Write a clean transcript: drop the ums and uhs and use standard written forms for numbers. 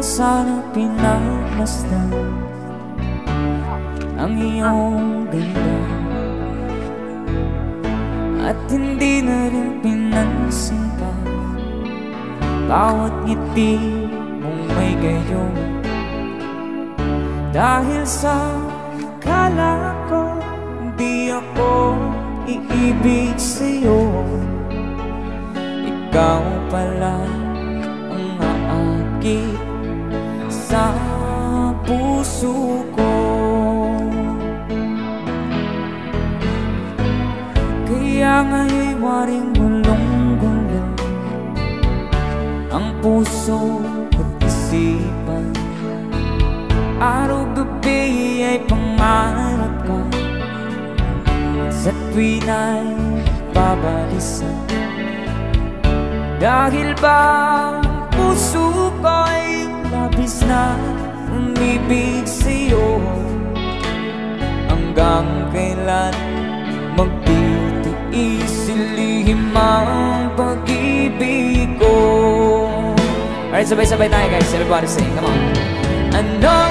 sana pinagmasdan ang iyong ganda, at hindi na rin pinansin pa bawat ngiti mong may gayon. Dahil sa kala ko di ako iibig sa'yo, ikaw pala ang aakit sa puso ko. Kaya nga'y waring gulong-gulong ang puso at isipan. Araw-gabi ay pangarap ka, sa tuwin ay babalisan. Dahil ba puso ko'y labis na umibig sa'yo, hanggang kailan magtitiis ilihim ang pag-ibig ko. Alright, sabay-sabay tayo guys, everybody sing, come on. I know